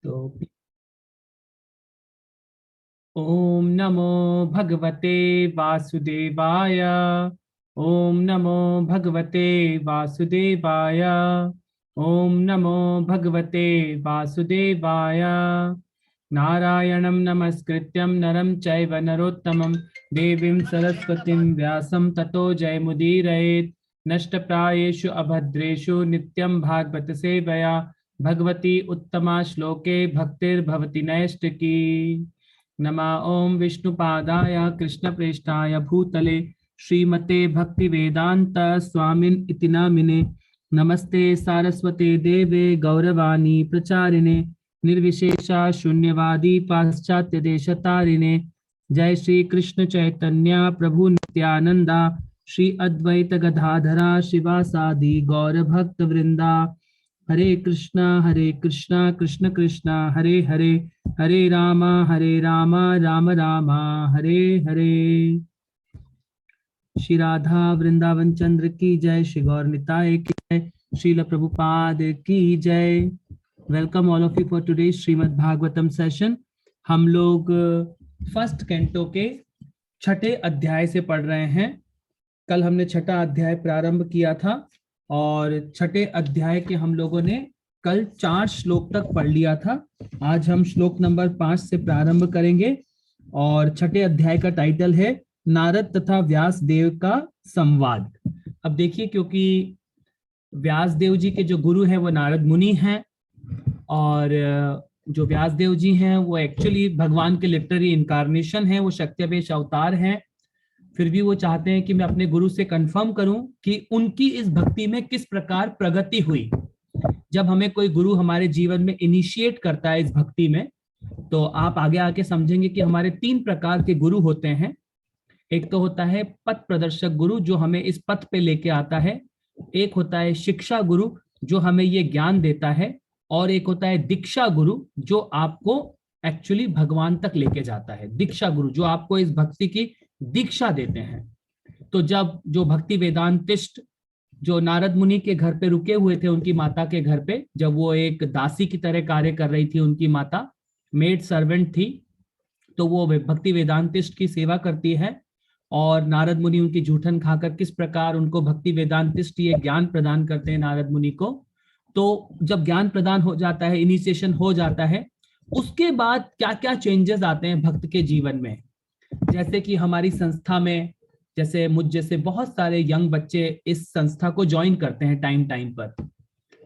तो ओम नमो भगवते वासुदेवाय। ओम नमो भगवते वासुदेवाय। ओम नमो भगवते वासुदेवाय। नारायणं नमस्कृत्यं नरं चैव नरोत्तमं देवीं सरस्वतीं व्यासं ततो जयमुदीरयेत्। नष्टप्रायेषु अभद्रेषु नित्यं भागवत सेवया भगवती उत्तमा श्लोके भक्तिर्भवति नैष्टिकी। नमा ओम विष्णुपादाय कृष्णप्रेष्ठाय भूतले श्रीमते भक्तिवेदांत स्वामिन इति नामिने। नमस्ते सारस्वते देवे गौरवाणी प्रचारिणे निर्विशेषा शून्यवादी पाश्चात्य देशतारिणे। जय श्री कृष्ण चैतन्य प्रभु नित्यानंदा श्री अद्वैत गदाधरा शिवासादि गौर भक्त वृंदा। हरे कृष्णा कृष्ण कृष्णा हरे हरे हरे राम राम राम हरे हरे। श्री राधा वृंदावन चंद्र की जय, श्री गौर निताय की जय, श्रील प्रभुपाद की जय। Welcome all of you for today Shrimad Bhagavatam session. हम लोग फर्स्ट कैंटो के छठे अध्याय से पढ़ रहे हैं। कल हमने छठा अध्याय प्रारंभ किया था और छठे अध्याय के हम लोगों ने कल 4 श्लोक तक पढ़ लिया था। आज हम श्लोक नंबर 5 से प्रारंभ करेंगे और छठे अध्याय का टाइटल है नारद तथा व्यास देव का संवाद। अब देखिए, क्योंकि व्यास देव जी के जो गुरु हैं वो नारद मुनि हैं और जो व्यास देव जी हैं वो एक्चुअली भगवान के लिटररी इनकारनेशन है, वो शक्त्यवेश अवतार हैं। फिर भी वो चाहते हैं कि मैं अपने गुरु से कंफर्म करूं कि उनकी इस भक्ति में किस प्रकार प्रगति हुई। जब हमें कोई गुरु हमारे जीवन में इनिशिएट करता है इस भक्ति में, तो आप आगे आके समझेंगे कि हमारे 3 प्रकार के गुरु होते हैं। एक तो होता है पथ प्रदर्शक गुरु जो हमें इस पथ पे लेके आता है, एक होता है शिक्षा गुरु जो हमें ये ज्ञान देता है, और एक होता है दीक्षा गुरु जो आपको एक्चुअली भगवान तक लेके जाता है। दीक्षा गुरु जो आपको इस भक्ति की दीक्षा देते हैं। तो जब जो भक्ति वेदांतिस्ट जो नारद मुनि के घर पे रुके हुए थे, उनकी माता के घर पे, जब वो एक दासी की तरह कार्य कर रही थी, उनकी माता मेड सर्वेंट थी, तो वो भक्ति वेदांतिस्ट की सेवा करती है और नारद मुनि उनकी जूठन खाकर किस प्रकार उनको भक्ति वेदांतिस्ट ये ज्ञान प्रदान करते हैं नारद मुनि को। तो जब ज्ञान प्रदान हो जाता है, इनिशिएशन हो जाता है, उसके बाद क्या क्या चेंजेस आते हैं भक्त के जीवन में। जैसे कि हमारी संस्था में, जैसे मुझ जैसे बहुत सारे यंग बच्चे इस संस्था को ज्वाइन करते हैं टाइम टाइम पर।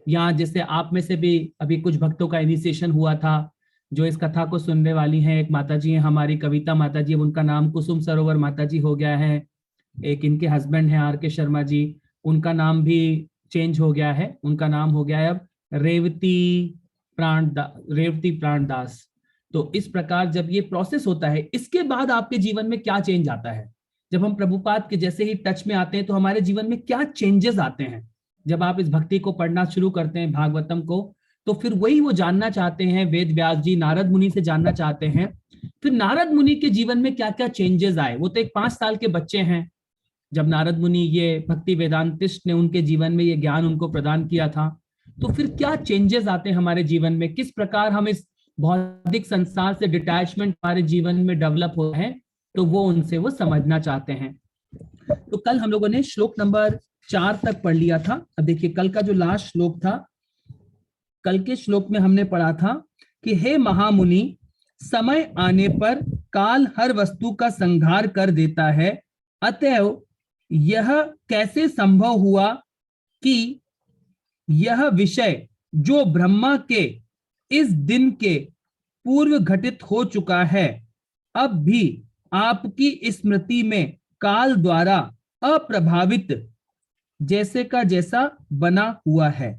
यहाँ जैसे आप में से भी अभी कुछ भक्तों का इनिशिएशन हुआ था, जो इस कथा को सुनने वाली हैं। एक माता जी हैं हमारी कविता माता जी, उनका नाम कुसुम सरोवर माता जी हो गया है। एक इनके हस्बैंड हैं आर के शर्मा जी, उनका नाम भी चेंज हो गया है, उनका नाम हो गया है अब रेवती प्राणदास। तो इस प्रकार जब ये प्रोसेस होता है, इसके बाद आपके जीवन में क्या चेंज आता है। जब हम प्रभुपाद के जैसे ही टच में आते हैं तो हमारे जीवन में क्या चेंजेस आते हैं। जब आप इस भक्ति को पढ़ना शुरू करते हैं, भागवतम को, तो फिर वही वो जानना चाहते हैं। वेद व्यास जी नारद मुनि से जानना चाहते हैं फिर नारद मुनि के जीवन में क्या क्या चेंजेस आए। वो तो एक 5 साल के बच्चे हैं जब नारद मुनि ये भक्ति वेदांतिस्ट ने उनके जीवन में ये ज्ञान उनको प्रदान किया था। तो फिर क्या चेंजेस आते हैं हमारे जीवन में, किस प्रकार हम इस भौतिक संसार से डिटैचमेंट हमारे जीवन में डेवलप हो रहे हैं, तो वो उनसे वो समझना चाहते हैं। तो कल हम लोगों ने श्लोक नंबर 4 तक पढ़ लिया था। अब देखिए कल का जो लास्ट श्लोक था, कल के श्लोक में हमने पढ़ा था कि हे महामुनि, समय आने पर काल हर वस्तु का संहार कर देता है, अतएव यह कैसे संभव हुआ कि यह विषय जो ब्रह्मा के इस दिन के पूर्व घटित हो चुका है, अब भी आपकी स्मृति में काल द्वारा अप्रभावित जैसे का जैसा बना हुआ है।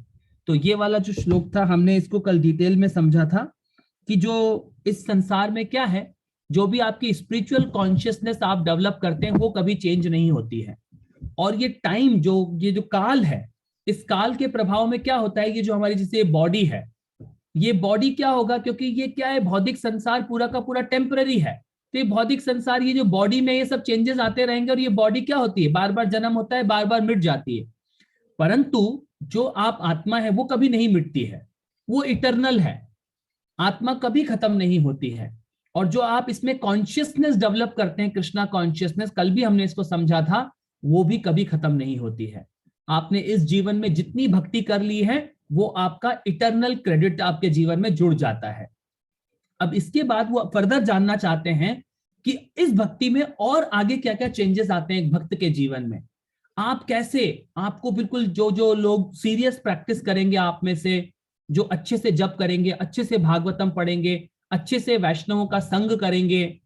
तो ये वाला जो श्लोक था, हमने इसको कल डिटेल में समझा था कि जो इस संसार में क्या है, जो भी आपकी स्पिरिचुअल कॉन्शियसनेस आप डेवलप करते हैं वो कभी चेंज नहीं होती है। और ये टाइम ये जो काल है, इस काल के प्रभाव में क्या होता है, ये जो हमारी जैसे बॉडी है, ये बॉडी क्या होगा, क्योंकि ये क्या है, भौतिक संसार पूरा का पूरा टेम्पररी है। तो ये भौतिक संसार, ये जो बॉडी में ये सब चेंजेस आते रहेंगे और ये बॉडी क्या होती है, बार बार जन्म होता है, बार बार मिट जाती है। परंतु जो आप आत्मा है वो कभी नहीं मिटती है, वो इटर्नल है। आत्मा कभी खत्म नहीं होती है। और जो आप इसमें कॉन्शियसनेस डेवलप करते हैं, कृष्णा कॉन्शियसनेस, कल भी हमने इसको समझा था, वो भी कभी खत्म नहीं होती है। आपने इस जीवन में जितनी भक्ति कर ली है वो आपका इटर्नल क्रेडिट आपके जीवन में जुड़ जाता है। अब इसके बाद वो फर्दर जानना चाहते हैं कि इस भक्ति में और आगे क्या क्या चेंजेस आते हैं एक भक्त के जीवन में। आप कैसे, आपको बिल्कुल जो जो लोग सीरियस प्रैक्टिस करेंगे आप में से, जो अच्छे से जप करेंगे, अच्छे से भागवतम पढ़ेंगे, अच्छे से वैष्णवों का संग करेंगे,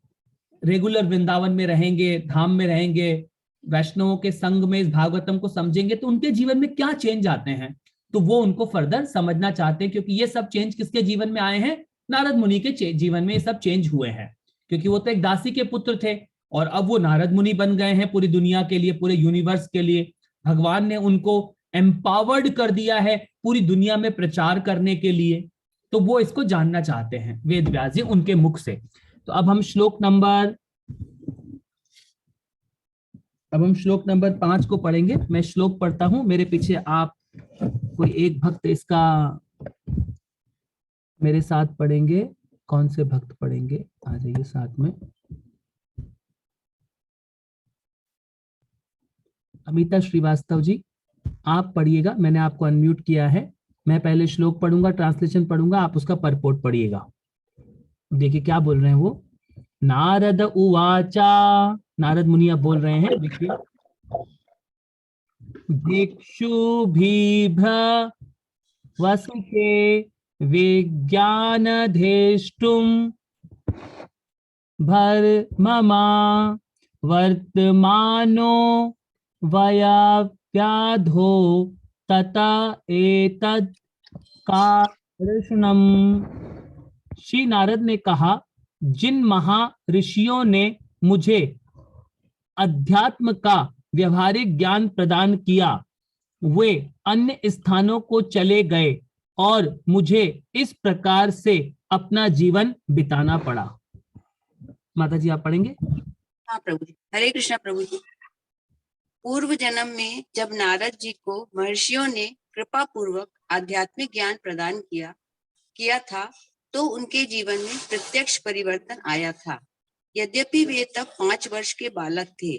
रेगुलर वृंदावन में रहेंगे, धाम में रहेंगे, वैष्णवों के संग में इस भागवतम को समझेंगे, तो उनके जीवन में क्या चेंज आते हैं, तो वो उनको फर्दर समझना चाहते हैं। क्योंकि ये सब चेंज किसके जीवन में आए हैं? नारद मुनि के जीवन में ये सब चेंज हुए हैं। क्योंकि वो तो एक दासी के पुत्र थे और अब वो नारद मुनि बन गए हैं पूरी दुनिया के लिए, पूरे यूनिवर्स के लिए। भगवान ने उनको एम्पावर्ड कर दिया है पूरी दुनिया में प्रचार करने के लिए। तो वो इसको जानना चाहते हैं वेद व्यास जी उनके मुख से। तो अब हम श्लोक नंबर 5 को पढ़ेंगे। मैं श्लोक पढ़ता हूं, मेरे पीछे आप कोई एक भक्त इसका मेरे साथ पढ़ेंगे। कौन से भक्त पढ़ेंगे? आ जाइए साथ में। अमिता श्रीवास्तव जी आप पढ़िएगा, मैंने आपको अनम्यूट किया है। मैं पहले श्लोक पढ़ूंगा, ट्रांसलेशन पढ़ूंगा, आप उसका परपोर्ट पढ़िएगा। देखिए क्या बोल रहे हैं वो। नारद उवाचा, नारद मुनि अब बोल रहे हैं, देखिए। भिक्षुभिभ्र वसुके विज्ञानधेष्टुम भर्ममा वर्तमानो वयाव्याधो तता एतद् कारणम्। श्री नारद ने कहा, जिन महर्षियों ने मुझे अध्यात्म का व्यवहारिक ज्ञान प्रदान किया वे अन्य स्थानों को चले गए और मुझे इस प्रकार से अपना जीवन बिताना पड़ा। माता जी आप पढ़ेंगे? हाँ प्रभु जी, हरे कृष्णा प्रभु जी। पूर्व जन्म में जब नारद जी को महर्षियों ने कृपा पूर्वक आध्यात्मिक ज्ञान प्रदान किया था तो उनके जीवन में प्रत्यक्ष परिवर्तन आया था। यद्यपि वे तब 5 वर्ष के बालक थे।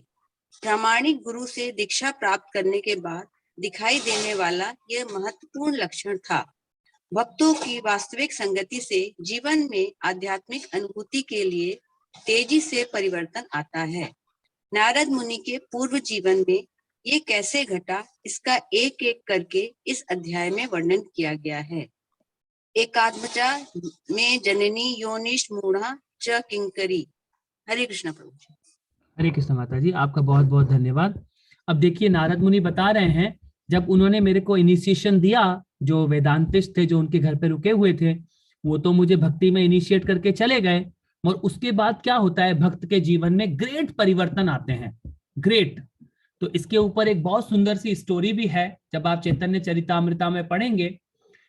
प्रामाणिक गुरु से दीक्षा प्राप्त करने के बाद दिखाई देने वाला यह महत्वपूर्ण लक्षण था। भक्तों की वास्तविक संगति से जीवन में आध्यात्मिक अनुभूति के लिए तेजी से परिवर्तन आता है। नारद मुनि के पूर्व जीवन में ये कैसे घटा, इसका एक एक करके इस अध्याय में वर्णन किया गया है। एकात्मजा में जननी योनिष मूढ़ा च किंकरी। हरे कृष्ण प्रभु जी। हरे कृष्ण माता जी, आपका बहुत बहुत धन्यवाद। अब देखिए नारद मुनि बता रहे हैं, जब उन्होंने मेरे को इनिशिएशन दिया, जो वेदांतिस्ट थे जो उनके घर पे रुके हुए थे, वो तो मुझे भक्ति में इनिशिएट करके चले गए। और उसके बाद क्या होता है, भक्त के जीवन में ग्रेट परिवर्तन आते हैं, ग्रेट। तो इसके ऊपर एक बहुत सुंदर सी स्टोरी भी है, जब आप चैतन्य चरितामृता में पढ़ेंगे।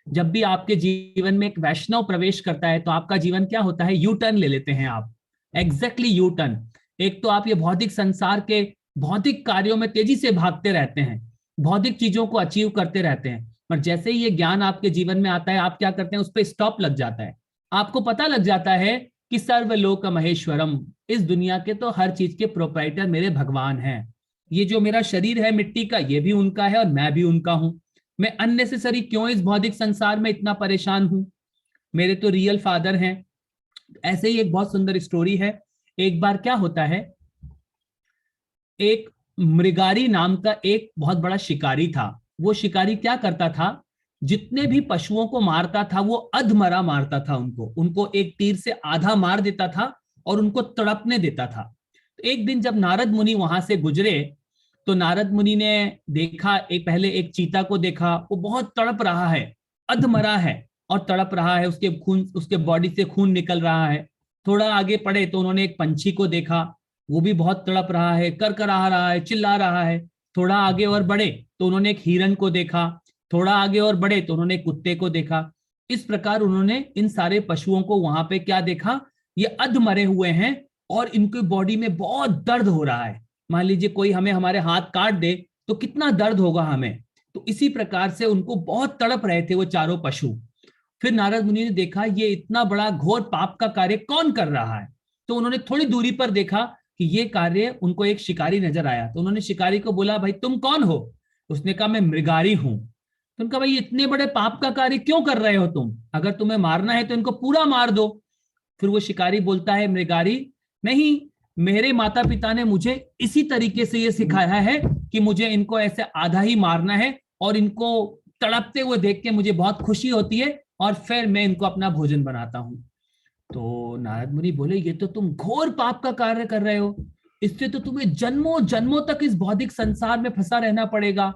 जब भी आपके जीवन में एक वैष्णव प्रवेश करता है तो आपका जीवन क्या होता है, यू टर्न ले लेते हैं आप, एग्जैक्टली यू टर्न। एक तो आप ये भौतिक संसार के भौतिक कार्यों में तेजी से भागते रहते हैं, भौतिक चीजों को अचीव करते रहते हैं, पर जैसे ही ये ज्ञान आपके जीवन में आता है आप क्या करते हैं, उस पर स्टॉप लग जाता है। आपको पता लग जाता है कि सर्वलोक महेश्वरम, इस दुनिया के तो हर चीज के प्रोप्राइटर मेरे भगवान हैं। ये जो मेरा शरीर है मिट्टी का, ये भी उनका है और मैं भी उनका हूं। मैं अननेसेसरी क्यों इस भौतिक संसार में इतना परेशान हूं, मेरे तो रियल फादर हैं। ऐसे ही एक बहुत सुंदर स्टोरी है। एक बार क्या होता है, एक मृगारी नाम का एक बहुत बड़ा शिकारी था। वो शिकारी क्या करता था, जितने भी पशुओं को मारता था वो अधमरा मारता था, उनको एक तीर से आधा मार देता था और उनको तड़पने देता था। तो एक दिन जब नारद मुनि वहां से गुजरे तो नारद मुनि ने देखा, पहले एक चीता को देखा, वो बहुत तड़प रहा है, अधमरा है और तड़प रहा है, उसके बॉडी से खून निकल रहा है। थोड़ा आगे पढ़े तो उन्होंने एक पंछी को देखा, वो भी बहुत तड़प रहा है, करकरा रहा है, चिल्ला रहा है। थोड़ा आगे और बढ़े तो उन्होंने एक हिरन को देखा, थोड़ा आगे और बढ़े तो उन्होंने एक कुत्ते को देखा। इस प्रकार उन्होंने इन सारे पशुओं को वहां पे क्या देखा, ये अधमरे हुए हैं और इनकी बॉडी में बहुत दर्द हो रहा है। मान लीजिए कोई हमारे हाथ काट दे तो कितना दर्द होगा हमें, तो इसी प्रकार से उनको बहुत तड़प रहे थे वो चारों पशु। फिर नारद मुनि ने देखा ये इतना बड़ा घोर पाप का कार्य कौन कर रहा है, तो उन्होंने थोड़ी दूरी पर देखा कि ये कार्य, उनको एक शिकारी नजर आया, तो उन्होंने शिकारी को बोला भाई तुम कौन हो? उसने कहा मैं मृगारी हूं। तो उनका भाई इतने बड़े पाप का कार्य क्यों कर रहे हो तुम? अगर तुम्हें मारना है तो इनको पूरा मार दो। फिर वो शिकारी बोलता है मृगारी, नहीं, मेरे माता पिता ने मुझे इसी तरीके से ये सिखाया है कि मुझे इनको ऐसे आधा ही मारना है और इनको तड़पते हुए देख के मुझे बहुत खुशी होती है और फिर मैं इनको अपना भोजन बनाता हूं। तो नारद मुनि बोले ये तो तुम घोर पाप का कार्य कर रहे हो, इससे तो तुम्हें जन्मों जन्मों तक इस भौतिक संसार में फंसा रहना पड़ेगा,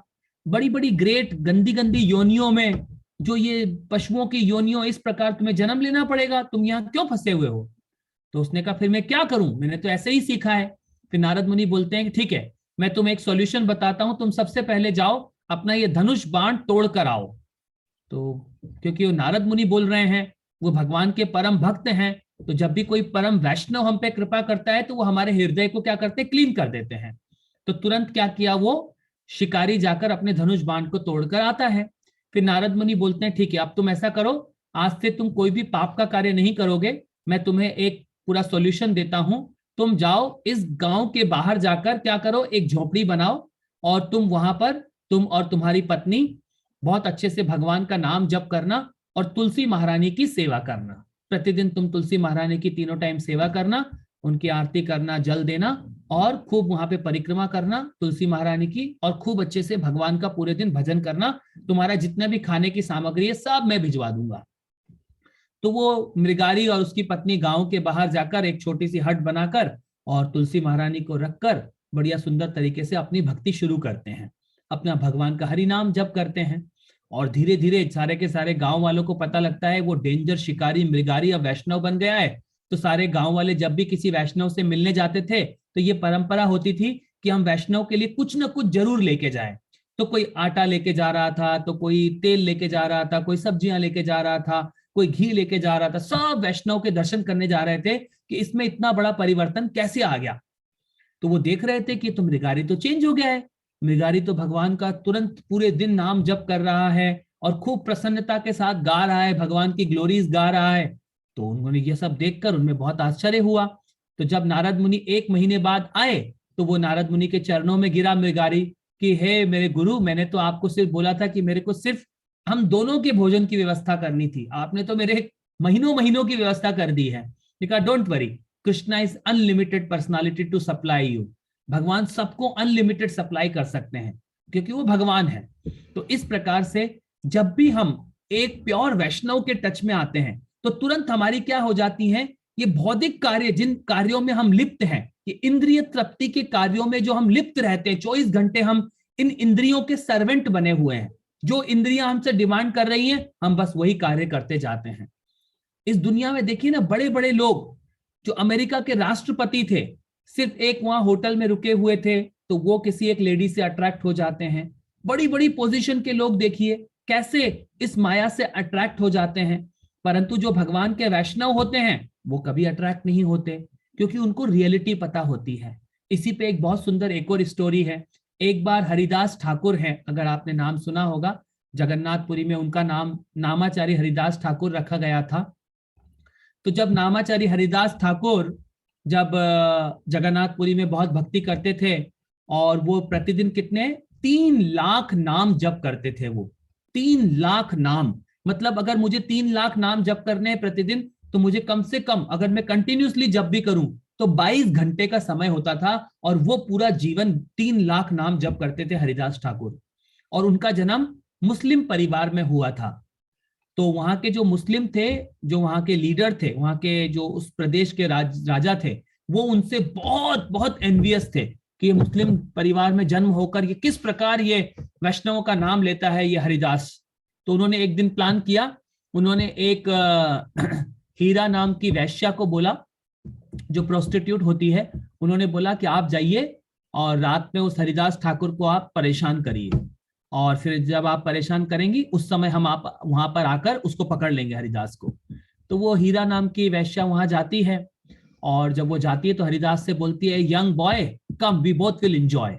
बड़ी बड़ी ग्रेट गंदी गंदी योनियों में, जो ये पशुओं की योनियों, इस प्रकार तुम्हें जन्म लेना पड़ेगा, तुम यहाँ क्यों फंसे हुए हो? तो उसने कहा फिर मैं क्या करूं, मैंने तो ऐसे ही सीखा है। फिर नारद मुनि बोलते हैं कि ठीक है, मैं तुम्हें एक सॉल्यूशन बताता हूं, तुम सबसे पहले जाओ अपना ये धनुष बाण तोड़ कर आओ। तो क्योंकि वो नारद मुनि बोल रहे हैं, वो भगवान के परम भक्त हैं, तो जब भी कोई परम वैष्णव हम पे कृपा करता है तो वो हमारे हृदय को क्या करते हैं, क्लीन कर देते हैं। तो तुरंत क्या किया, वो शिकारी जाकर अपने धनुष बाण को तोड़कर आता है। फिर नारद मुनि बोलते हैं ठीक है, अब तुम ऐसा करो, आज से तुम कोई भी पाप का कार्य नहीं करोगे, मैं तुम्हें एक पूरा सॉल्यूशन देता हूं। तुम जाओ इस गांव के बाहर जाकर क्या करो, एक झोपड़ी बनाओ और तुम वहां पर, तुम और तुम्हारी पत्नी बहुत अच्छे से भगवान का नाम जप करना और तुलसी महारानी की सेवा करना। प्रतिदिन तुम तुलसी महारानी की तीनों टाइम सेवा करना, उनकी आरती करना, जल देना और खूब वहां पे परिक्रमा करना तुलसी महारानी की, और खूब अच्छे से भगवान का पूरे दिन भजन करना। तुम्हारा जितना भी खाने की सामग्री है सब मैं भिजवा दूंगा। तो वो मृगारी और उसकी पत्नी गांव के बाहर जाकर एक छोटी सी हट बनाकर और तुलसी महारानी को रखकर बढ़िया सुंदर तरीके से अपनी भक्ति शुरू करते हैं, अपना भगवान का हरि नाम जप करते हैं। और धीरे धीरे सारे के सारे गांव वालों को पता लगता है वो डेंजर शिकारी मृगारी अब वैष्णव बन गया है। तो सारे गांव वाले जब भी किसी वैष्णव से मिलने जाते थे तो ये परंपरा होती थी कि हम वैष्णव के लिए कुछ ना कुछ जरूर लेके जाएं। तो कोई आटा लेके जा रहा था, तो कोई तेल लेके जा रहा था, कोई सब्जियां लेके जा रहा था, कोई घी लेके जा रहा था। सब वैष्णव के दर्शन करने जा रहे थे कि इसमें इतना बड़ा परिवर्तन कैसे आ गया। तो वो देख रहे थे कि तो मृगारी तो चेंज हो गया है, मृगारी तो भगवान का तुरंत पूरे दिन नाम जप कर रहा है और खूब प्रसन्नता के साथ गा रहा है, भगवान की ग्लोरीज गा रहा है। तो उन्होंने ये सब देखकर उनमें बहुत आश्चर्य हुआ। तो जब नारद मुनि 1 महीने बाद आए तो वो नारद मुनि के चरणों में गिरा मृगारी कि हे मेरे गुरु, मैंने तो आपको सिर्फ बोला था कि मेरे को सिर्फ हम दोनों के भोजन की व्यवस्था करनी थी, आपने तो मेरे महीनों महीनों की व्यवस्था कर दी है। कहा don't worry, Krishna is unlimited personality to supply you. भगवान सबको अनलिमिटेड सप्लाई कर सकते हैं क्योंकि वो भगवान है। तो इस प्रकार से जब भी हम एक प्योर वैष्णव के टच में आते हैं तो तुरंत हमारी क्या हो जाती है, ये भौतिक कार्य, जिन कार्यों में हम लिप्त हैं, ये इंद्रिय तृप्ति के कार्यों में जो हम लिप्त रहते हैं, 24 घंटे हम इन इंद्रियों के सर्वेंट बने हुए हैं। जो इंद्रियां हमसे डिमांड कर रही हैं हम बस वही कार्य करते जाते हैं। इस दुनिया में देखिए ना, बड़े बड़े लोग जो अमेरिका के राष्ट्रपति थे, सिर्फ एक वहां होटल में रुके हुए थे तो वो किसी एक लेडी से अट्रैक्ट हो जाते हैं। बड़ी बड़ी पोजीशन के लोग देखिए कैसे इस माया से अट्रैक्ट हो जाते हैं। परंतु जो भगवान के वैष्णव होते हैं वो कभी अट्रैक्ट नहीं होते क्योंकि उनको रियलिटी पता होती है। इसी पे एक बहुत सुंदर एक और स्टोरी है। एक बार हरिदास ठाकुर हैं, अगर आपने नाम सुना होगा, जगन्नाथपुरी में उनका नाम नामाचारी हरिदास ठाकुर रखा गया था। तो जब नामाचारी हरिदास ठाकुर जब जगन्नाथपुरी में बहुत भक्ति करते थे और वो प्रतिदिन कितने 3 लाख नाम जप करते थे। वो 3 लाख नाम, मतलब अगर मुझे 3 लाख नाम जप करने हैं प्रतिदिन तो मुझे कम से कम, अगर मैं कंटिन्यूसली जप भी करूं तो 22 घंटे का समय होता था। और वो पूरा जीवन 3 लाख नाम जप करते थे हरिदास ठाकुर। और उनका जन्म मुस्लिम परिवार में हुआ था। तो वहां के जो मुस्लिम थे, जो वहां के लीडर थे, वहां के जो उस प्रदेश के राजा थे, वो उनसे बहुत बहुत एनवियस थे कि ये मुस्लिम परिवार में जन्म होकर ये किस प्रकार ये वैष्णवों का नाम लेता है ये हरिदास। तो उन्होंने एक दिन प्लान किया, उन्होंने एक हीरा नाम की वैश्या को बोला, जो प्रोस्टिट्यूट होती है, उन्होंने बोला कि आप जाइए और रात में उस हरिदास ठाकुर को आप परेशान करिए, और फिर जब आप परेशान करेंगी उस समय हम आप वहां पर आकर उसको पकड़ लेंगे हरिदास को। तो वो हीरा नाम की वैश्या वहां जाती है और जब वो जाती है तो हरिदास से बोलती है, young boy come we both will enjoy.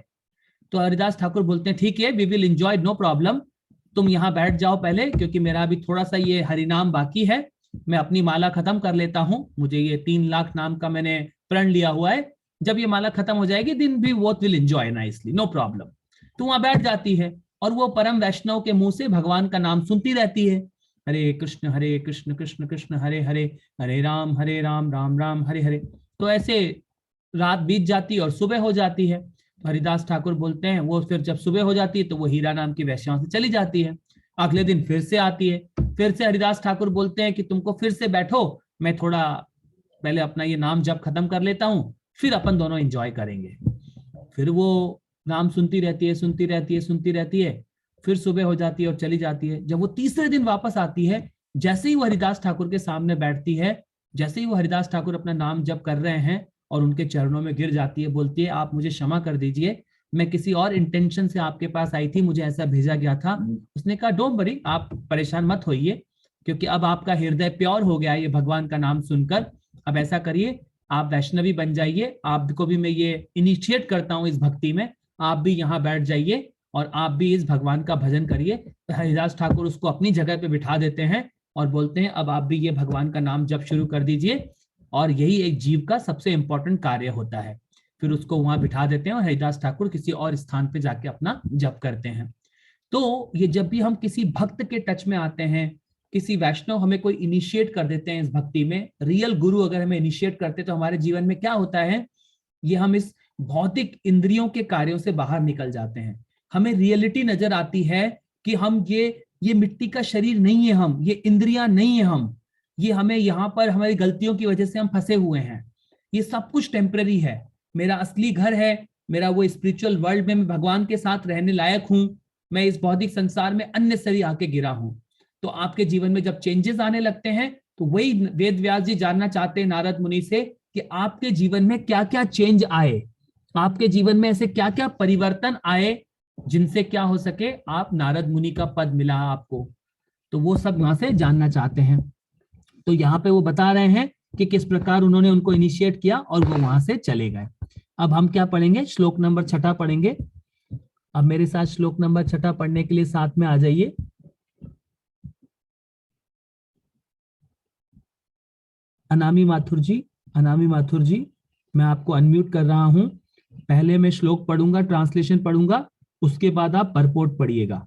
तो हरिदास ठाकुर बोलते हैं ठीक है, we will enjoy, no problem, तुम यहाँ बैठ जाओ पहले, क्योंकि मेरा अभी थोड़ा सा ये हरिनाम बाकी है, मैं अपनी माला खत्म कर लेता हूँ। मुझे ये 3 लाख नाम का मैंने प्रण लिया हुआ है। जब ये माला खत्म हो जाएगी, दिन भी both will enjoy nicely, no problem. तो वहां बैठ जाती है और वो परम वैष्णव के मुंह से भगवान का नाम सुनती रहती है। हरे कृष्ण कृष्ण कृष्ण हरे हरे, हरे राम राम राम हरे हरे। तो ऐसे रात बीत जाती है और सुबह हो जाती है। हरिदास ठाकुर बोलते हैं, वो फिर जब सुबह हो जाती है तो वो हीरा नाम की वैश्या से चली जाती है। अगले दिन फिर से आती है, फिर से हरिदास ठाकुर बोलते हैं कि तुमको फिर से बैठो, मैं थोड़ा पहले अपना ये नाम जब खत्म कर लेता हूँ, फिर अपन दोनों एंजॉय करेंगे। फिर वो नाम सुनती रहती है, सुनती रहती है, सुनती रहती है। फिर सुबह हो जाती है और चली जाती है। जब वो तीसरे दिन वापस आती है, जैसे ही वो हरिदास ठाकुर के सामने बैठती है, जैसे ही वो हरिदास ठाकुर अपना नाम जप कर रहे हैं और उनके चरणों में गिर जाती है, बोलती है आप मुझे क्षमा कर दीजिए, मैं किसी और इंटेंशन से आपके पास आई थी, मुझे ऐसा भेजा गया था। उसने कहा डोंट वरी, आप परेशान मत होइए, क्योंकि अब आपका हृदय प्योर हो गया है ये भगवान का नाम सुनकर। अब ऐसा करिए, आप वैष्णवी बन जाइए, आपको भी मैं ये इनिशिएट करता हूँ इस भक्ति में, आप भी यहाँ बैठ जाइए और आप भी इस भगवान का भजन करिए। तो हरिदास ठाकुर उसको अपनी जगह पे बिठा देते हैं और बोलते हैं अब आप भी ये भगवान का नाम जप शुरू कर दीजिए। और यही एक जीव का सबसे इंपॉर्टेंट कार्य होता है। फिर उसको वहां बिठा देते हैं और हरिदास ठाकुर किसी और स्थान पे जाके अपना जप करते हैं। तो ये जब भी हम किसी भक्त के टच में आते हैं, किसी वैष्णव हमें कोई इनिशिएट कर देते हैं इस भक्ति में, रियल गुरु अगर हमें इनिशिएट करते हैं, तो हमारे जीवन में क्या होता है, ये हम इस भौतिक इंद्रियों के कार्यों से बाहर निकल जाते हैं। हमें रियलिटी नजर आती है कि हम ये मिट्टी का शरीर नहीं है, हम ये इंद्रियां नहीं है, हम ये हमें यहाँ पर हमारी गलतियों की वजह से हम फंसे हुए हैं। ये सब कुछ टेम्पररी है। मेरा असली घर है, मेरा वो स्पिरिचुअल वर्ल्ड में मैं भगवान के साथ रहने लायक हूं, मैं इस भौतिक संसार में अननेसेसरी आके गिरा हूं। तो आपके जीवन में जब चेंजेस आने लगते हैं, तो वही वेद व्यास जी जानना चाहते हैं नारद मुनि से कि आपके जीवन में क्या क्या चेंज आए, आपके जीवन में ऐसे क्या क्या परिवर्तन आए जिनसे क्या हो सके, आप नारद मुनि का पद मिला आपको। तो वो सब वहां से जानना चाहते हैं। तो यहाँ पे वो बता रहे हैं कि किस प्रकार उन्होंने उनको इनिशिएट किया और वो वहां से चले गए। अब हम क्या पढ़ेंगे, श्लोक नंबर 6 पढ़ेंगे। अब मेरे साथ श्लोक नंबर 6 पढ़ने के लिए साथ में आ जाइए। अनामी माथुर जी, मैं आपको अनम्यूट कर रहा हूं। पहले मैं श्लोक पढ़ूंगा, ट्रांसलेशन पढ़ूंगा, उसके बाद आप परपोर्ट पढ़िएगा।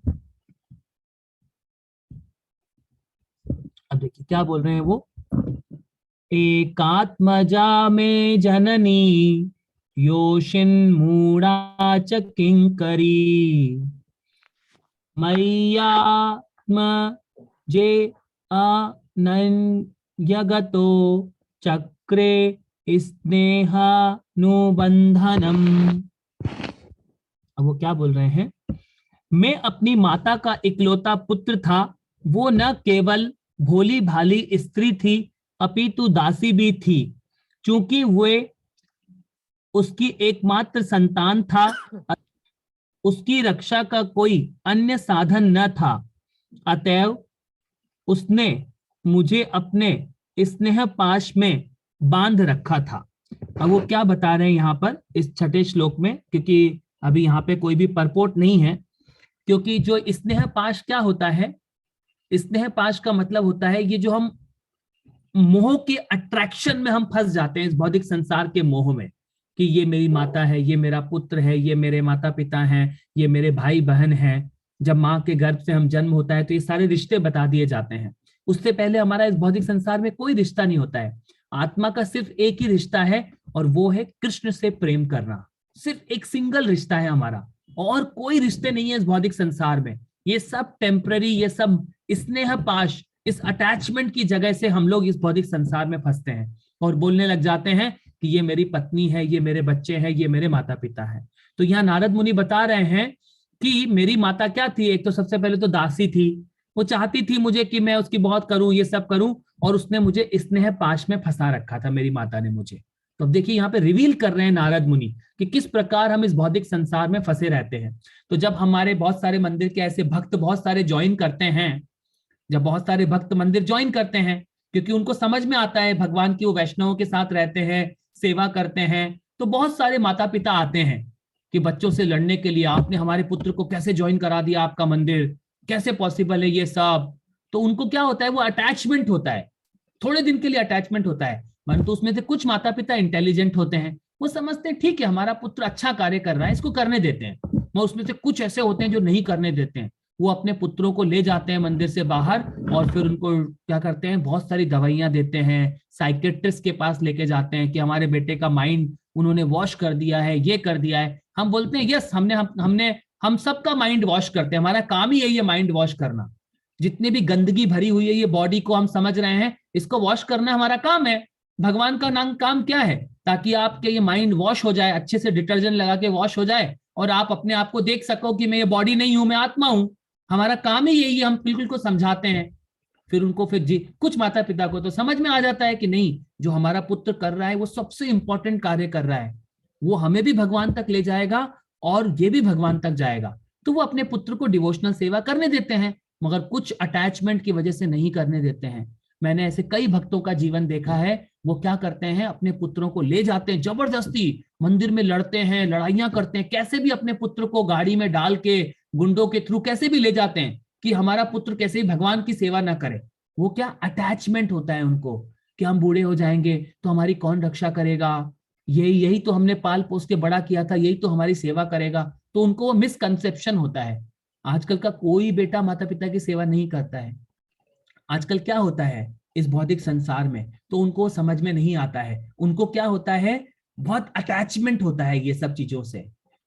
अब देखिए क्या बोल रहे हैं वो। एकात्मजा में जननी योषिन्मूढ़ा च किंकरी, मय्यात्म जे अनन्यगतो चक्रे स्नेहानुबंधनम। अब वो क्या बोल रहे हैं, मैं अपनी माता का इकलौता पुत्र था। वो न केवल भोली भाली स्त्री थी, अपितु दासी भी थी। चूंकि वे उसकी एकमात्र संतान था, उसकी रक्षा का कोई अन्य साधन न था, अतएव उसने मुझे अपने स्नेह पाश में बांध रखा था। अब वो क्या बता रहे हैं यहाँ पर इस 6 श्लोक में, क्योंकि अभी यहाँ पे कोई भी परपोर्ट नहीं है, क्योंकि जो स्नेह पाश क्या होता है, स्नेह पाश का मतलब होता है ये जो हम मोह के अट्रैक्शन में हम फंस जाते हैं, इस भौतिक संसार के मोह में, कि ये मेरी माता है, ये मेरा पुत्र है, ये मेरे माता पिता हैं, ये मेरे भाई बहन हैं। जब माँ के गर्भ से हम जन्म होता है तो ये सारे रिश्ते बता दिए जाते हैं। उससे पहले हमारा इस भौतिक संसार में कोई रिश्ता नहीं होता है। आत्मा का सिर्फ एक ही रिश्ता है और वो है कृष्ण से प्रेम करना। सिर्फ एक सिंगल रिश्ता है हमारा, और कोई रिश्ते नहीं है इस भौतिक संसार में। ये सब टेम्पररी, ये सब स्नेह पाश, इस अटैचमेंट की जगह से हम लोग इस भौतिक संसार में फंसते हैं और बोलने लग जाते हैं कि ये मेरी पत्नी है, ये मेरे बच्चे हैं, ये मेरे माता पिता हैं। तो यहाँ नारद मुनि बता रहे हैं कि मेरी माता क्या थी, एक तो सबसे पहले तो दासी थी। वो चाहती थी मुझे कि मैं उसकी बहुत करूं, ये सब करूं, और उसने मुझे स्नेह पाश में फंसा रखा था, मेरी माता ने मुझे। तो अब देखिए यहाँ पे रिवील कर रहे हैं नारद मुनि कि किस प्रकार हम इस भौतिक संसार में फंसे रहते हैं। तो जब हमारे बहुत सारे मंदिर के ऐसे भक्त बहुत सारे ज्वाइन करते हैं, जब बहुत सारे भक्त मंदिर ज्वाइन करते हैं, क्योंकि उनको समझ में आता है भगवान की वो वैष्णवों के साथ रहते हैं, सेवा करते हैं, तो बहुत सारे माता पिता आते हैं कि बच्चों से लड़ने के लिए आपने हमारे पुत्र को कैसे ज्वाइन करा दिया आपका मंदिर, कैसे पॉसिबल है ये सब। तो उनको क्या होता है, वो अटैचमेंट होता है, थोड़े दिन के लिए अटैचमेंट होता है। परंतु उसमें से कुछ माता पिता इंटेलिजेंट होते हैं, वो समझते हैं ठीक है हमारा पुत्र अच्छा कार्य कर रहा है, इसको करने देते हैं। वो उसमें से कुछ ऐसे होते हैं जो नहीं करने देते हैं, वो अपने पुत्रों को ले जाते हैं मंदिर से बाहर और फिर उनको क्या करते हैं, बहुत सारी दवाइयां देते हैं, साइकेट्रिस्ट के पास लेके जाते हैं कि हमारे बेटे का माइंड उन्होंने वॉश कर दिया है, ये कर दिया है। हम बोलते हैं यस, हमने हम सबका माइंड वॉश करते हैं, हमारा काम ही यही है माइंड वॉश करना। जितनी भी गंदगी भरी हुई है ये बॉडी को, हम समझ रहे हैं इसको वॉश करना हमारा काम है। भगवान का नाम काम क्या है, ताकि आपके ये माइंड वॉश हो जाए, अच्छे से डिटर्जेंट लगा के वॉश हो जाए और आप अपने आप को देख सको कि मैं ये बॉडी नहीं हूं, मैं आत्मा हूं। हमारा काम ही यही है, हम बिल्कुल को समझाते हैं। फिर उनको फिर जी कुछ माता पिता को तो समझ में आ जाता है कि नहीं, जो हमारा पुत्र कर रहा है वो सबसे इंपॉर्टेंट कार्य कर रहा है, वो हमें भी भगवान तक ले जाएगा और ये भी भगवान तक जाएगा। तो वो अपने पुत्र को डिवोशनल सेवा करने देते हैं, मगर कुछ अटैचमेंट की वजह से नहीं करने देते हैं। मैंने ऐसे कई भक्तों का जीवन देखा है, वो क्या करते हैं, अपने पुत्रों को ले जाते हैं जबरदस्ती मंदिर में, लड़ते हैं, लड़ाइयां करते हैं, कैसे भी अपने पुत्र को गाड़ी में डाल के गुंडों के थ्रू कैसे भी ले जाते हैं कि हमारा पुत्र कैसे ही भगवान की सेवा ना करे। वो क्या अटैचमेंट होता है उनको कि हम बूढ़े हो जाएंगे तो हमारी कौन रक्षा करेगा, यही यही तो हमने पाल पोस के बड़ा किया था, यही तो हमारी सेवा करेगा। तो उनको वो मिसकंसेप्शन होता है। आजकल का कोई बेटा माता पिता की सेवा नहीं करता है। आजकल क्या होता है इस भौतिक संसार में, तो उनको समझ में नहीं आता है। उनको क्या होता है, बहुत अटैचमेंट होता है ये सब चीजों से।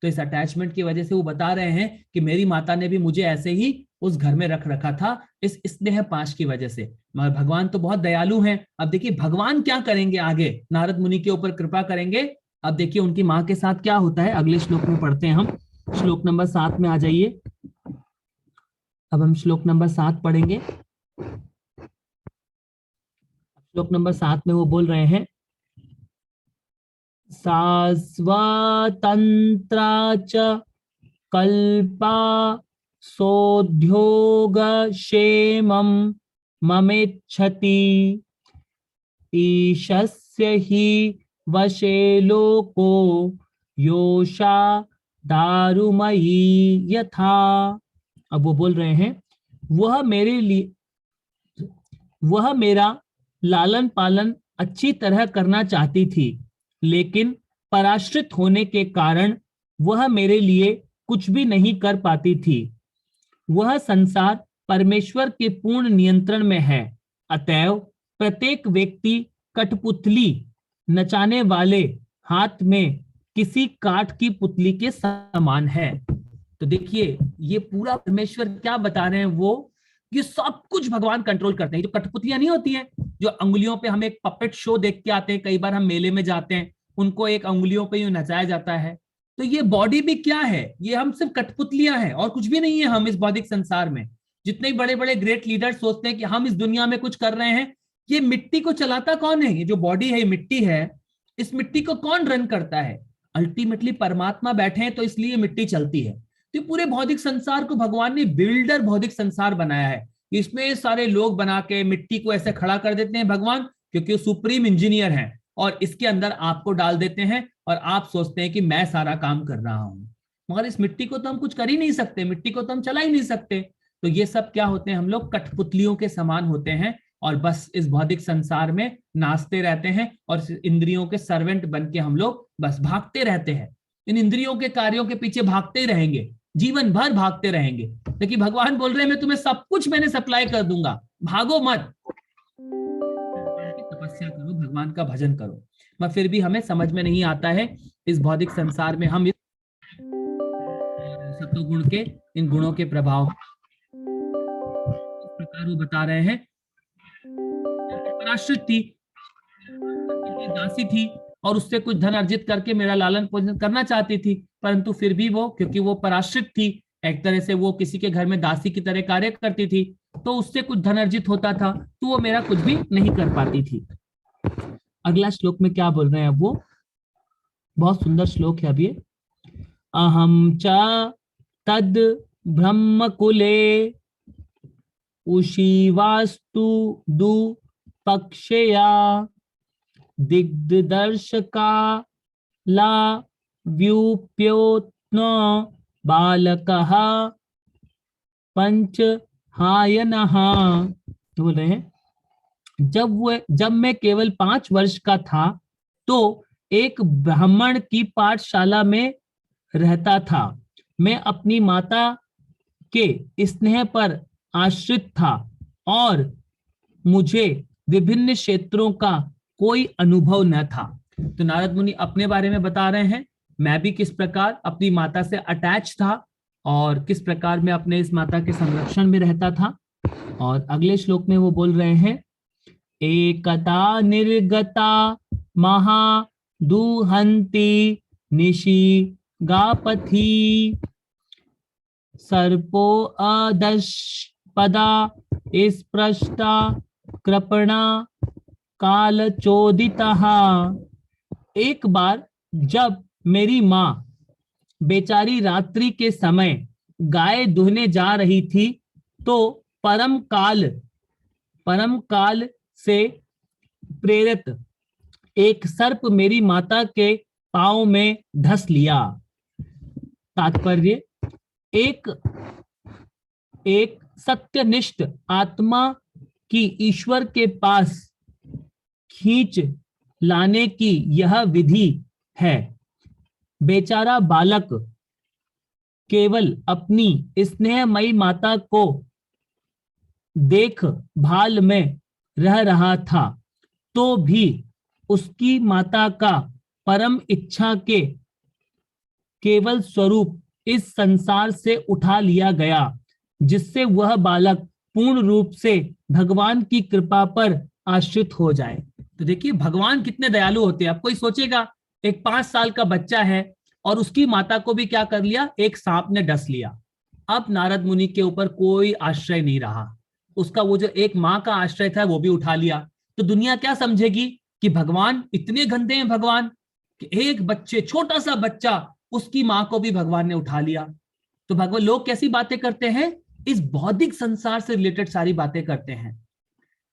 तो इस अटैचमेंट की वजह से वो बता रहे हैं कि मेरी माता ने भी मुझे ऐसे ही उस घर में रख रखा था, इस स्नेह पाश की वजह से। मगर भगवान तो बहुत दयालु हैं। अब देखिए भगवान क्या करेंगे आगे, नारद मुनि के ऊपर कृपा करेंगे। अब देखिए उनकी माँ के साथ क्या होता है, अगले श्लोक में पढ़ते हैं हम। श्लोक नंबर 7 में आ जाइए। अब हम श्लोक नंबर 7 पढ़ेंगे। श्लोक नंबर 7 में वो बोल रहे हैं, सास्वतंत्रा च कल्पा सोद्योग क्षेमं ममेच्छति ईशस्य हि वशे लोको योषा दारुमयी यथा। अब वो बोल रहे हैं, वह मेरे लिए, वह मेरा लालन पालन अच्छी तरह करना चाहती थी, लेकिन पराश्रित होने के कारण वह मेरे लिए कुछ भी नहीं कर पाती थी। वह संसार परमेश्वर के पूर्ण नियंत्रण में है, अतएव प्रत्येक व्यक्ति कठपुतली नचाने वाले हाथ में किसी काठ की पुतली के समान है। तो देखिए ये पूरा परमेश्वर क्या बता रहे हैं, वो ये सब कुछ भगवान कंट्रोल करते हैं। जो कठपुतलियां नहीं होती हैं, जो अंगुलियों पे हम एक पपेट शो देख के आते हैं, कई बार हम मेले में जाते हैं, उनको एक अंगुलियों पे यूं नचाया जाता है। तो ये बॉडी भी क्या है, ये हम सिर्फ कठपुतलियां हैं और कुछ भी नहीं है। हम इस भौतिक संसार में जितने बड़े बड़े ग्रेट लीडर सोचते हैं कि हम इस दुनिया में कुछ कर रहे हैं, ये मिट्टी को चलाता कौन है, ये जो बॉडी है, ये मिट्टी है, इस मिट्टी को कौन रन करता है, अल्टीमेटली परमात्मा बैठे हैं, तो इसलिए मिट्टी चलती है। तो पूरे भौतिक संसार को भगवान ने बिल्डर भौतिक संसार बनाया है। इसमें सारे लोग बना के मिट्टी को ऐसे खड़ा कर देते हैं भगवान, क्योंकि वो सुप्रीम इंजीनियर हैं, और इसके अंदर आपको डाल देते हैं और आप सोचते हैं कि मैं सारा काम कर रहा हूं। मगर इस मिट्टी को तो हम कुछ कर ही नहीं सकते, मिट्टी को तो हम चला ही नहीं सकते। तो ये सब क्या होते हैं, हम लोग कठपुतलियों के समान होते हैं और बस इस भौतिक संसार में नाचते रहते हैं और इंद्रियों के सर्वेंट बन के हम लोग बस भागते रहते हैं। इन इंद्रियों के कार्यों के पीछे भागते ही रहेंगे, जीवन भर भागते रहेंगे। लेकिन भगवान बोल रहे हैं मैं तुम्हें सब कुछ मैंने सप्लाई कर दूंगा, भागो मत, तपस्या करो, भगवान का भजन करो। मगर फिर भी हमें समझ में नहीं आता है इस भौतिक संसार में हम इस सत्वगुण के इन गुणों के प्रभाव इस प्रकार वो बता रहे हैं। पराश्रित थी, दासी थी और उससे कुछ धन अर्जित करके मेरा लालन पोषण करना चाहती थी, परंतु फिर भी वो, क्योंकि वो पराश्रित थी, एक तरह से वो किसी के घर में दासी की तरह कार्य करती थी, तो उससे कुछ धन अर्जित होता था, तो वो मेरा कुछ भी नहीं कर पाती थी। अगला श्लोक में क्या बोल रहे हैं अब वो, बहुत सुंदर श्लोक है। अब ये अहम च तद ब्रह्म कुले उशीवास्तु दु पक्षया दिग्दर्शका ला व्युप्योत्न बालकः पंचहायनः। तो बोल रहे हैं जब मैं केवल 5 वर्ष का था तो एक ब्राह्मण की पाठशाला में रहता था। मैं अपनी माता के स्नेह पर आश्रित था और मुझे विभिन्न क्षेत्रों का कोई अनुभव न था। तो नारद मुनि अपने बारे में बता रहे हैं, मैं भी किस प्रकार अपनी माता से अटैच था और किस प्रकार मैं अपने इस माता के संरक्षण में रहता था। और अगले श्लोक में वो बोल रहे हैं, एकदा निर्गता महादुहंती निशि गापथी सर्पो अदशपदा स्पृष्टा कृपणा कालचोदितः। एक बार जब मेरी माँ बेचारी रात्रि के समय गाय दुहने जा रही थी तो परम काल से प्रेरित एक सर्प मेरी माता के पांव में धंस लिया। तात्पर्य, एक सत्यनिष्ठ आत्मा की ईश्वर के पास खींच लाने की यह विधि है। बेचारा बालक केवल अपनी स्नेहमयी माता को देख भाल में रह रहा था तो भी उसकी माता का परम इच्छा के केवल स्वरूप इस संसार से उठा लिया गया, जिससे वह बालक पूर्ण रूप से भगवान की कृपा पर आश्रित हो जाए। तो देखिए भगवान कितने दयालु होते हैं। आप कोई सोचेगा एक 5 साल का बच्चा है और उसकी माता को भी क्या कर लिया, एक सांप ने डस लिया। अब नारद मुनि के ऊपर कोई आश्रय नहीं रहा, उसका वो जो एक माँ का आश्रय था वो भी उठा लिया। तो दुनिया क्या समझेगी कि भगवान इतने गंदे हैं भगवान कि एक बच्चे, छोटा सा बच्चा, उसकी माँ को भी भगवान ने उठा लिया। तो भगवान लोग कैसी बातें करते हैं, इस बौद्धिक संसार से रिलेटेड सारी बातें करते हैं।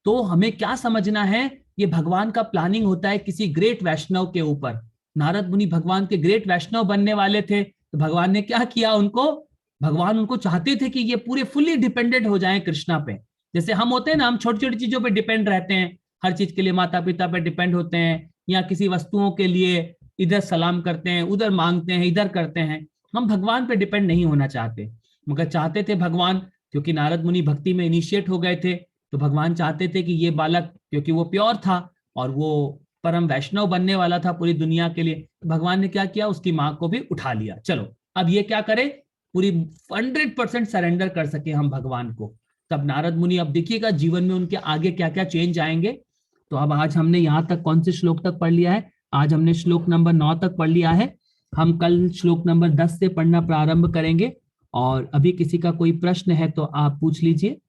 तो हमें क्या समझना है, ये भगवान का प्लानिंग होता है किसी ग्रेट वैष्णव के ऊपर। नारद मुनि भगवान के ग्रेट वैष्णव बनने वाले थे, तो भगवान ने क्या किया, भगवान उनको चाहते थे कि ये पूरे फुल्ली डिपेंडेंट हो जाएं कृष्णा पे। जैसे हम होते हैं ना, हम छोटी छोटी चीजों पे डिपेंड रहते हैं, हर चीज के लिए माता पिता पे डिपेंड होते हैं, या किसी वस्तुओं के लिए इधर सलाम करते हैं, उधर मांगते हैं, इधर करते हैं। हम भगवान पे डिपेंड नहीं होना चाहते, मगर चाहते थे भगवान, क्योंकि नारद मुनि भक्ति में इनिशिएट हो गए थे, तो भगवान चाहते थे कि ये बालक, क्योंकि वो प्योर था और वो परम वैष्णव बनने वाला था पूरी दुनिया के लिए, भगवान ने क्या किया, उसकी माँ को भी उठा लिया। चलो अब ये क्या करे, पूरी 100% सरेंडर कर सके हम भगवान को। तब नारद मुनि, अब देखिएगा जीवन में उनके आगे क्या क्या चेंज आएंगे। तो अब आज हमने यहाँ तक कौन से श्लोक तक पढ़ लिया है, आज हमने श्लोक नंबर 9 तक पढ़ लिया है। हम कल श्लोक नंबर 10 से पढ़ना प्रारंभ करेंगे। और अभी किसी का कोई प्रश्न है तो आप पूछ लीजिए,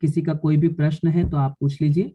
किसी का कोई भी प्रश्न है तो आप पूछ लीजिए।